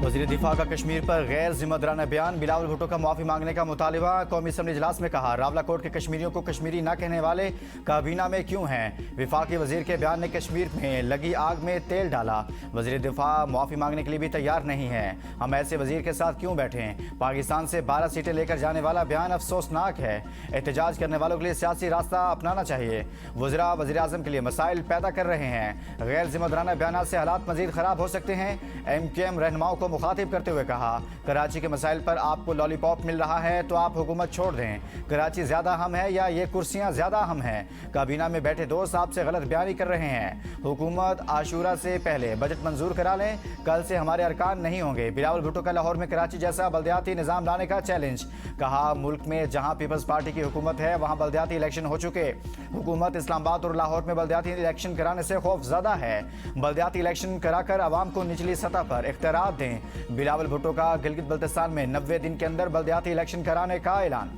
वज़ीर दिफा का कश्मीर पर गैर जिम्मेदाराना बयान। बिलावल भुट्टो का माफ़ी मांगने का मुतालिबा। कौमी असम्बली इजलास में कहा, रावलाकोट के कश्मीरियों को कश्मीरी न कहने वाले काबीना में क्यों हैं। विफाकी वज़ीर के बयान ने कश्मीर में लगी आग में तेल डाला। वज़ीर दिफा माफ़ी मांगने के लिए भी तैयार नहीं है। हम ऐसे वज़ीर के साथ क्यों बैठें। पाकिस्तान से 12 सीटें लेकर जाने वाला बयान अफसोसनाक है। एहतजाज करने वालों के लिए सियासी रास्ता अपनाना चाहिए। वज़रा वज़ीर आज़म के लिए मसाइल पैदा कर रहे हैं। गैर जिम्मेदाराना बयान से हालात मज़ीद ख़राब हो सकते हैं। MKM रहनुमाओं को मुखातिब करते हुए कहा, कराची के मसाइल पर आपको लॉलीपॉप मिल रहा है तो आप हुकूमत छोड़ दें। कराची ज्यादा अहम है या ये कुर्सियां ज्यादा अहम हैं। काबीना में बैठे दोस्त आपसे गलत बयानी कर रहे हैं। हुकूमत आशूरा से पहले बजट मंजूर करा लें। कल से हमारे अरकान नहीं होंगे। बिलावल भुट्टो का लाहौर में कराची जैसा बल्दियाती निज़ाम लाने का चैलेंज। कहा, मुल्क में जहां पीपल्स पार्टी की हुकूमत है वहां बल्दियाती इलेक्शन हो चुके। हुकूमत इस्लामाबाद और लाहौर में बल्दियाती इलेक्शन कराने से खौफजदा है। बल्दियाती इलेक्शन कराकर आवाम को निचली सतह पर इख्तियार दें। बिलावल भुट्टो का गिलगित बल्तिस्तान में 90 दिन के अंदर बल्दियाती इलेक्शन कराने का ऐलान।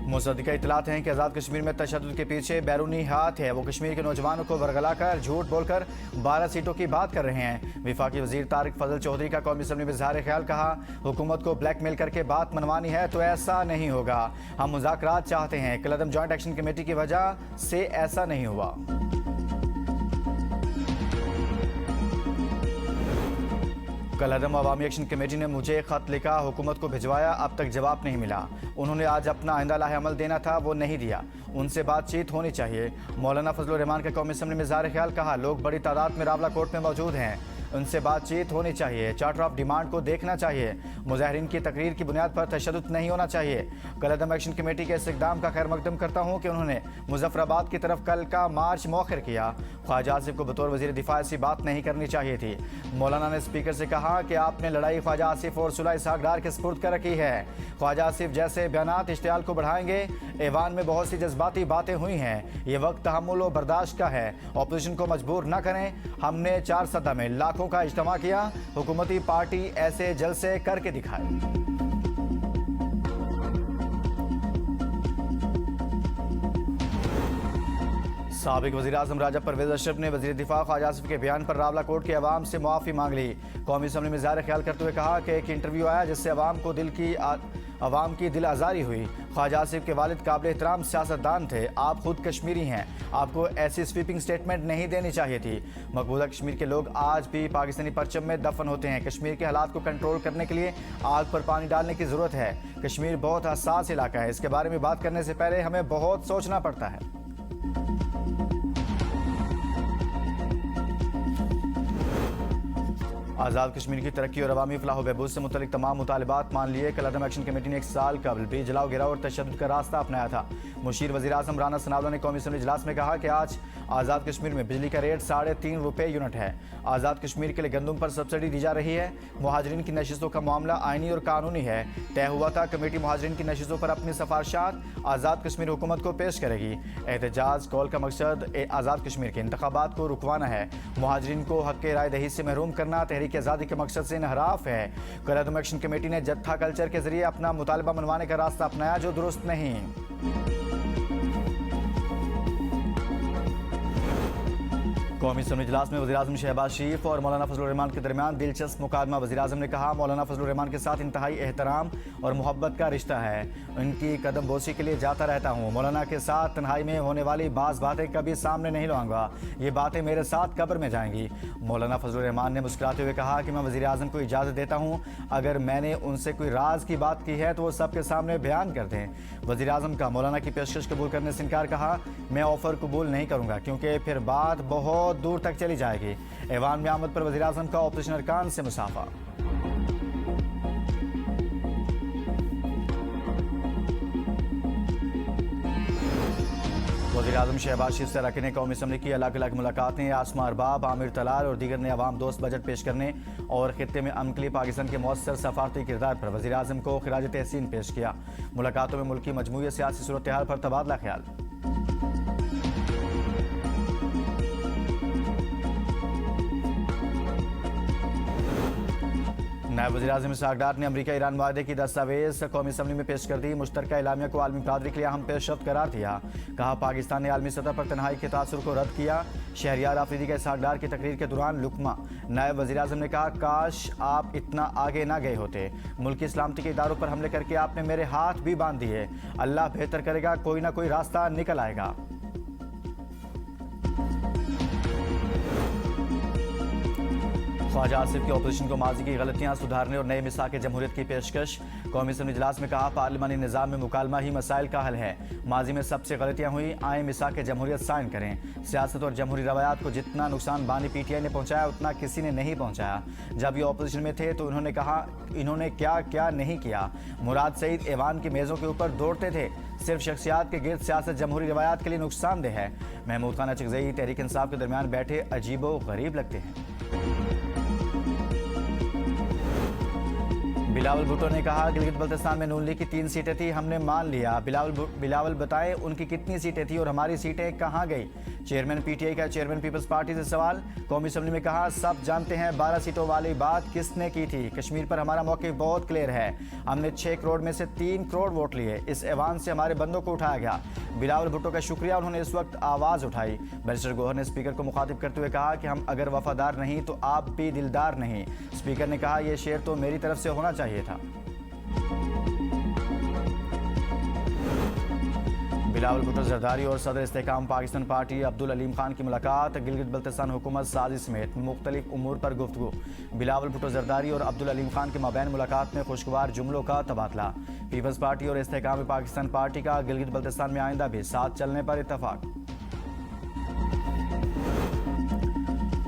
मुसद्दिक़ा इत्तलात हैं कि आज़ाद कश्मीर में तशद्दुद के पीछे बैरूनी हाथ है। वो कश्मीर के नौजवानों को वरगलाकर झूठ बोलकर 12 सीटों की बात कर रहे हैं। विफाकी वज़ीर तारिक फजल चौधरी का कौमी असम्बली में इज़हार ख्याल। कहा, हुकूमत को ब्लैकमेल करके बात मनवानी है तो ऐसा नहीं होगा। हम मुज़ाकरात चाहते हैं। कलअदम जॉइंट एक्शन कमेटी की वजह से ऐसा नहीं हुआ। कलअदम अवामी एक्शन कमेटी ने मुझे खत लिखा, हुकूमत को भिजवाया, अब तक जवाब नहीं मिला। उन्होंने आज अपना आइंदा लाहे अमल देना था, वो नहीं दिया। उनसे बातचीत होनी चाहिए। मौलाना फजलुर रहमान के कौमी असम्बली में इज़हार ख्याल। कहा, लोग बड़ी तादाद में रावलाकोट में मौजूद हैं, उनसे बातचीत होनी चाहिए। चार्टर ऑफ डिमांड को देखना चाहिए। मुजाहिरीन की तकरीर की बुनियाद पर तशद्दुद नहीं होना चाहिए। कलअदम एक्शन कमेटी के इस इक़दाम का खैर मकदम करता हूँ कि उन्होंने मुजफ्फराबाद की तरफ कल का मार्च मौखर किया। ख्वाजा आसिफ को बतौर वज़ीर दिफा ऐसी बात नहीं करनी चाहिए थी। मौलाना ने स्पीकर से कहा कि आपने लड़ाई ख्वाजा आसिफ और सुलह इसहाक डार के स्पुर्द कर रखी है। ख्वाजा आसिफ जैसे बयानात इश्तियाल को बढ़ाएंगे। ऐवान में बहुत सी जज्बाती बातें हुई हैं। ये वक्त तहम्मुल और बर्दाश्त का है। अपोजिशन को मजबूर न करें। हमने 4 सदा में लाखों का इज्तिमा किया। हुकूमती पार्टी ऐसे जलसे करके दिखाए। साबिक वज़ीर-ए-आज़म राजा परवेज़ अशरफ ने वज़ीर दिफा ख्वाजा आसिफ के बयान पर रावलाकोट के अवाम से मुआफ़ी मांग ली। कौमी असम्बली में इज़हार ख्याल करते हुए कहा कि एक इंटरव्यू आया जिससे अवाम की दिल आज़ारी हुई। ख्वाजा आसिफ के वालिद काबिल एहतराम सियासतदान थे। आप खुद कश्मीरी हैं, आपको ऐसी स्वीपिंग स्टेटमेंट नहीं देनी चाहिए थी। मकबूजा कश्मीर के लोग आज भी पाकिस्तानी परचम में दफन होते हैं। कश्मीर के हालात को कंट्रोल करने के लिए आग पर पानी डालने की ज़रूरत है। कश्मीर बहुत हसास इलाका है। इसके बारे में बात करने से पहले हमें बहुत सोचना पड़ता है। आज़ाद कश्मीर की तरक्की और अवामी फलाह बहबूद से मुतल्लिक तमाम मुतालिबात मान लिए। कलअदम एक्शन कमेटी ने 1 साल कबल भी जलाओ गिराव और तशद्दुद का रास्ता अपनाया था। मुशीर वज़ीर आज़म राना सनाउल्लाह ने कौमी असम्बली इजलास में कहा कि आज आज़ाद कश्मीर में बिजली का रेट 3.5 रुपये यूनिट है। आज़ाद कश्मीर के लिए गंदम पर सब्सिडी दी जा रही है। मुहाजिरीन की नशिस्तों का मामला आइनी और कानूनी है। तय हुआ था कमेटी मुहाजिरीन की नशिस्तों पर अपनी सिफारिशात आज़ाद कश्मीर हुकूमत को पेश करेगी। एहतजाज कॉल का मकसद आज़ाद कश्मीर के इंतखाबात को रुकवाना है। मुहाजिरीन को हक के राय दही से महरूम करना तहरीक आज़ादी के मकसद से इनहराफ है। कलअदम एक्शन कमेटी ने जत्था कल्चर के जरिए अपना मुतालबा मनवाने का रास्ता अपनाया जो दुरुस्त नहीं। कौमी असम्बली इजलास में वज़ीर-ए-आज़म शहबाज शरीफ और मौलाना फजलुर रहमान के दरमियान दिलचस्प मुकादमा। वज़ीर-ए-आज़म ने कहा, मौलाना फजलुर रहमान के साथ इंतहाई एहतराम और मोहब्बत का रिश्ता है। उनकी कदम बोसी के लिए जाता रहता हूँ। मौलाना के साथ तन्हाई में होने वाली बाज़ बातें कभी सामने नहीं लाऊंगा। ये बातें मेरे साथ कब्र में जाएंगी। मौलाना फजलुर रहमान ने मुस्कुराते हुए कहा कि मैं वज़ीर-ए-आज़म को इजाज़त देता हूँ, अगर मैंने उनसे कोई राज की बात की है तो वो सबके सामने बयान कर दें। वज़ीर-ए-आज़म का मौलाना की पेशकश कबूल करने से इनकार। कहा, मैं ऑफ़र कबूल नहीं करूँगा क्योंकि फिर बात बहुत दूर तक चली जाएगी। ऐवान में आमद पर वज़ीर-ए-आज़म का ऑपोजिशन अरकान से मुसाफा। वज़ीर-ए-आज़म शहबाज शरीफ से अरकान कौमी असम्बली की अलग अलग मुलाकातें। आसमा अरबाब, आमिर तलाल और दीगर ने अवाम दोस्त बजट पेश करने और खित्ते में अमन के लिए पाकिस्तान के मौसर सफारती किरदार पर वज़ीर-ए-आज़म को खिराज तहसीन पेश किया। मुलाकातों में मुल्क की मजमूई सियासी सूरत हाल पर तबादला ख्याल। नायब वज़ीर-ए-आज़म इसहाक डार ने अमरीका ईरान माहदे की दस्तावेज कौमी असम्बली में पेश कर दी। मुश्तरका एलामिया को आलमी बरादरी के लिए अहम पेशरफ्त करार दिया। कहा पाकिस्तान ने आलमी सतह पर तन्हाई के तासुर को रद्द किया। शहरियार आफरीदी का इसहाक डार की तकरीर के दौरान लुकमा। नायब वज़ीर-ए-आज़म ने कहा काश आप इतना आगे ना गए होते। मुल्क की सलामती के इदारों पर हमले करके आपने मेरे हाथ भी बांध दिए। अल्लाह बेहतर करेगा, कोई ना कोई रास्ता निकल आएगा। ख्वाजा आसिफ की अपोजिशन को माजी की गलतियां सुधारने और नए मिसाक जमहूरियत की पेशकश। कौमी असम्बली इजलास में कहा पार्लिमानी निज़ाम में मुकालमा ही मसाइल का हल है। माजी में सबसे गलतियां हुई, आए मिसाक जमहूरियत साइन करें। सियासत और जमहूरी रवायात को जितना नुकसान बानी PTI ने पहुंचाया उतना किसी ने नहीं पहुंचाया। जब ये अपोजिशन में थे तो उन्होंने कहा इन्होंने क्या क्या नहीं किया। मुराद सईद ऐवान की मेज़ों के ऊपर दौड़ते थे। सिर्फ शख्सियात के गिर्द सियासत जमहूरी रवायात के लिए नुकसानदेह है। महमूद खान अचकज़ई तहरीक इंसाफ के दरमियान बैठे अजीबो गरीब लगते हैं। बिलावल भुट्टो ने कहा गिलगित बल्तिस्तान में नून लीग की 3 सीटें थी, हमने मान लिया। बिलावल बताएं उनकी कितनी सीटें थी और हमारी सीटें कहां गई। चेयरमैन PTI का चेयरमैन पीपल्स पार्टी से सवाल। कौमी असम्बली में कहा सब जानते हैं 12 सीटों वाली बात किसने की थी। कश्मीर पर हमारा मौक़िफ़ बहुत क्लियर है। हमने 6 करोड़ में से 3 करोड़ वोट लिए। इस ऐवान से हमारे बंदों को उठाया गया। बिलावल भुट्टो का शुक्रिया, उन्होंने इस वक्त आवाज़ उठाई। बैरिस्टर गौहर ने स्पीकर को मुखातिब करते हुए कहा कि हम अगर वफादार नहीं तो आप भी दिलदार नहीं। स्पीकर ने कहा यह शेर तो मेरी तरफ से होना चाहिए था। बिलावल भुट्टो जरदारी और सदर इस्तेहकाम पाकिस्तान पार्टी अब्दुल अलीम खान की मुलाकात। गिलगित बल्तिस्तान हुकूमत साजी समेत मुख्तलिफ उमूर पर गुफ्तगू। बिलावल भुट्टो जरदारी और अब्दुल अलीम खान के माबैन मुलाकात में खुशगवार जुमलों का तबादला। पीपल्स पार्टी और इस्तेहकाम पाकिस्तान पार्टी का गिलगित बल्तिस्तान में आइंदा भी साथ चलने पर इत्तफाक।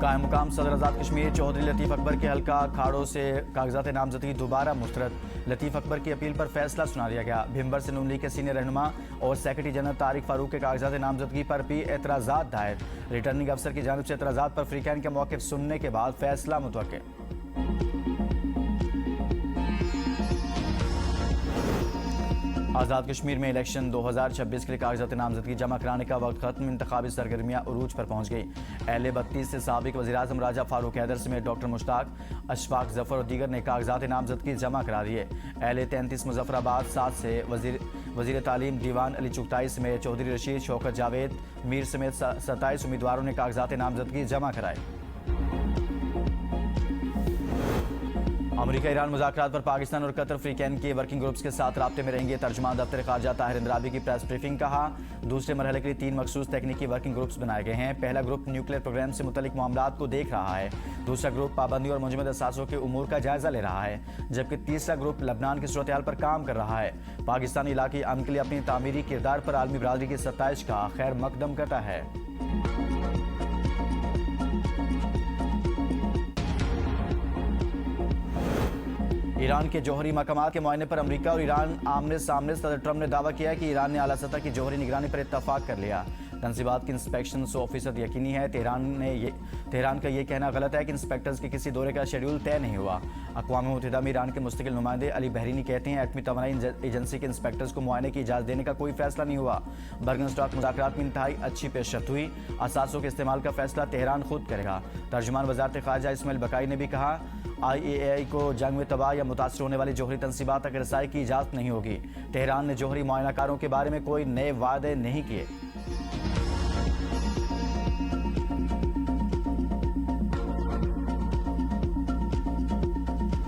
कायम मुकाम सदर आज़ाद कश्मीर चौधरी लतीफ़ अकबर के हल्का खाड़ों से कागजात नामजदगी दोबारा मुस्तरद। लतीफ़ अकबर की अपील पर फैसला सुना दिया गया। भिम्बर से नून लीग के सीनियर रहनुमा और सेक्रेटरी जनरल तारिक फारूक के कागजात नामजदगी पर भी एतराज़ात दायर। रिटर्निंग अफसर की जानिब से एतराज़ात पर फ्रीकैन का मौक़िफ़ सुनने के बाद फैसला मुतवक्किल। आज़ाद कश्मीर में इलेक्शन 2026 के लिए कागजात नामजदगी जमा कराने का वक्त खत्म। इंतखाबी सरगर्मियाँ उरूज पर पहुँच गई। अहले 32 से साबिक वज़ीर-ए-आज़म राजा फारूक हैदर समेत डॉक्टर मुश्ताक, अशफाक जफर और दीगर ने कागजात नामजदगी जमा करा दिए। अहले 33 मुजफ्फराबाद 7 से वज़ीर तालीम दीवान अली चुगताई समेत चौधरी रशीद, शौकत जावेद, मीर समेत 27 उम्मीदवारों ने कागजात नामजदगी जमा कराए। अमरीका ईरान मुज़ाकरात पर पाकिस्तान और कतर फ्रीकैन के वर्किंग ग्रुप्स के साथ राब्ते में रहेंगे। तर्जुमान दफ्तर ख़ारजा ताहिर इंदराबी की प्रेस ब्रीफिंग। कहा दूसरे मरहले के लिए 3 मखसूस तकनीकी वर्किंग ग्रुप्स बनाए गए हैं। पहला ग्रुप न्यूक्लियर प्रोग्राम से मुतल्लिक मामलात को देख रहा है। दूसरा ग्रुप पाबंदी और मुंजमद असासों के उमूर का जायजा ले रहा है, जबकि तीसरा ग्रुप लबनान की सूरत हाल पर काम कर रहा है। पाकिस्तानी इलाक़ाई अमन के लिए अपनी तामीरी किरदार पर आलमी बरादरी की सताइश का खैर मकदम करता है। ईरान के जौहरी मकामात के मुआयने पर अमरीका और ईरान आमने सामने। सदर ट्रंप ने दावा किया कि ईरान ने आला सतह की जौहरी निगरानी पर इत्तफाक कर लिया। तंसीबात की इंस्पेक्शन 100% यकीनी है। तेहरान का ये कहना गलत है कि इंस्पेक्टर्स के किसी दौरे का शेड्यूल तय नहीं हुआ। अक़वाम मुत्तहिदा में ईरान के मुस्तकिल नुमाइंदे अली बहरीनी कहते हैं एटमी तवानाई एजेंसी के इंस्पेक्टर्स को मुआयने की इजाज़त देने का कोई फैसला नहीं हुआ। बर्गन स्टॉक मुज़ाकरात में इंतहाई अच्छी पेशरफ्त हुई। असासों के इस्तेमाल का फैसला तेहरान खुद करेगा। तर्जुमान वज़ारत ख़ारजा इस्माइल बकाई ने भी कहा IAEA को जंग में तबाह या मुतासर होने वाली जौहरी तंसीबात तक रसाई की इजाज़त नहीं होगी। तेहरान ने जौहरी मुआयनाकारों के बारे में कोई नए वादे नहीं किए।